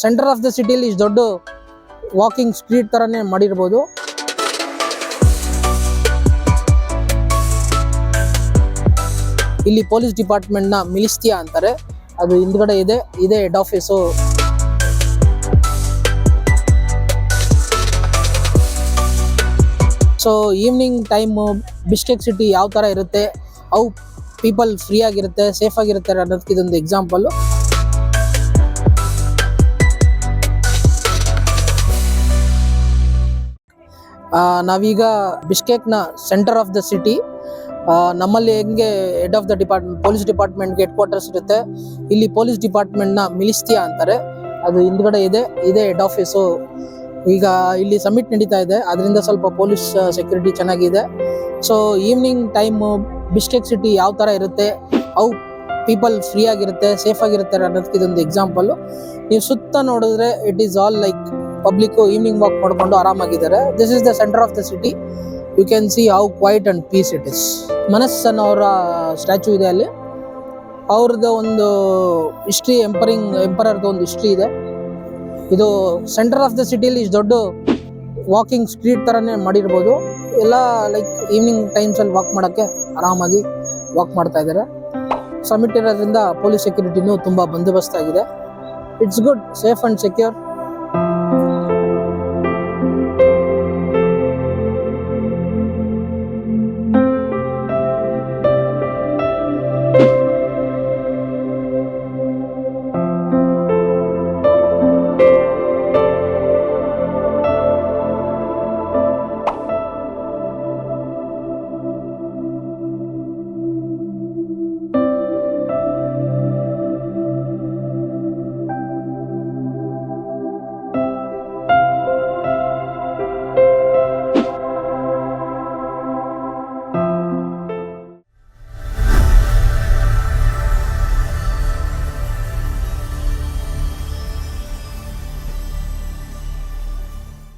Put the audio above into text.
Centre of the ಸಿಟಿಯಲ್ಲಿ ಇಷ್ಟು ದೊಡ್ಡ ವಾಕಿಂಗ್ ಸ್ಟ್ರೀಟ್ ತರನೇ ಮಾಡಿರ್ಬೋದು. ಇಲ್ಲಿ ಪೊಲೀಸ್ ಡಿಪಾರ್ಟ್ಮೆಂಟ್ ನ ಮಿಲಿಸ್ತಿಯಾ ಅಂತಾರೆ. ಅದು ಹಿಂದ್ಗಡೆ ಇದೆ head office. So evening time Bishkek city ಯಾವ ತರ ಇರುತ್ತೆ, ಅವು ಪೀಪಲ್ ಫ್ರೀ ಆಗಿರುತ್ತೆ, ಸೇಫ್ ಆಗಿರುತ್ತೆ ಅನ್ನೋದಕ್ಕೆ ಇದೊಂದು ಎಕ್ಸಾಂಪಲ್. ನಾವೀಗ ಬಿಷ್ಕೆಕ್ನ ಸೆಂಟರ್ ಆಫ್ ದ ಸಿಟಿ. ನಮ್ಮಲ್ಲಿ ಹೆಂಗೆ head of the department police ಡಿಪಾರ್ಟ್ಮೆಂಟ್ಗೆ ಹೆಡ್ ಕ್ವಾರ್ಟರ್ಸ್ ಇರುತ್ತೆ, ಇಲ್ಲಿ ಪೊಲೀಸ್ ಡಿಪಾರ್ಟ್ಮೆಂಟ್ನ ಮಿಲಿಸ್ತಿಯಾ ಅಂತಾರೆ. ಅದು ಹಿಂದ್ಗಡೆ ಇದೆ ಹೆಡ್ ಆಫೀಸು. ಈಗ ಇಲ್ಲಿ ಸಮಿಟ್ ನಡೀತಾ ಇದೆ, ಅದರಿಂದ ಸ್ವಲ್ಪ ಪೊಲೀಸ್ ಸೆಕ್ಯೂರಿಟಿ ಚೆನ್ನಾಗಿದೆ. So evening time Bishkek city ಯಾವ ಥರ ಇರುತ್ತೆ, ಅವು ಪೀಪಲ್ ಫ್ರೀ ಆಗಿರುತ್ತೆ, ಸೇಫ್ ಆಗಿರುತ್ತೆ ಅನ್ನೋದಕ್ಕೆ ಇದೊಂದು ಎಕ್ಸಾಂಪಲ್. ನೀವು ಸುತ್ತ ನೋಡಿದ್ರೆ it is all like public evening walk ಮಾಡ್ಕೊಂಡು ಆರಾಮಾಗಿದ್ದಾರೆ. This is the centre of the city. You can see how quiet and peace it is. Manas ಅನ್ನೋರ ಸ್ಟ್ಯಾಚ್ಯೂ ಇದೆ ಅಲ್ಲಿ. ಅವ್ರದ್ದು ಒಂದು ಹಿಸ್ಟ್ರಿ, ಎಂಪರರ್ದು ಒಂದು ಹಿಸ್ಟ್ರಿ ಇದೆ. ಇದು ಸೆಂಟರ್ ಆಫ್ ದ ಸಿಟಿಯಲ್ಲಿ ಇಷ್ಟು ದೊಡ್ಡ ವಾಕಿಂಗ್ ಸ್ಟ್ರೀಟ್ ಥರನೇ ಮಾಡಿರ್ಬೋದು. ಎಲ್ಲ ಲೈಕ್ ಈವ್ನಿಂಗ್ ಟೈಮ್ಸಲ್ಲಿ ವಾಕ್ ಮಾಡೋಕ್ಕೆ ಆರಾಮಾಗಿ ವಾಕ್ ಮಾಡ್ತಾ ಇದ್ದಾರೆ. ಸಮಿಟ್ ಇರೋದ್ರಿಂದ ಪೊಲೀಸ್ ಸೆಕ್ಯೂರಿಟಿನೂ ತುಂಬ ಬಂದೋಬಸ್ತ್ ಆಗಿದೆ. It's good, safe and secure.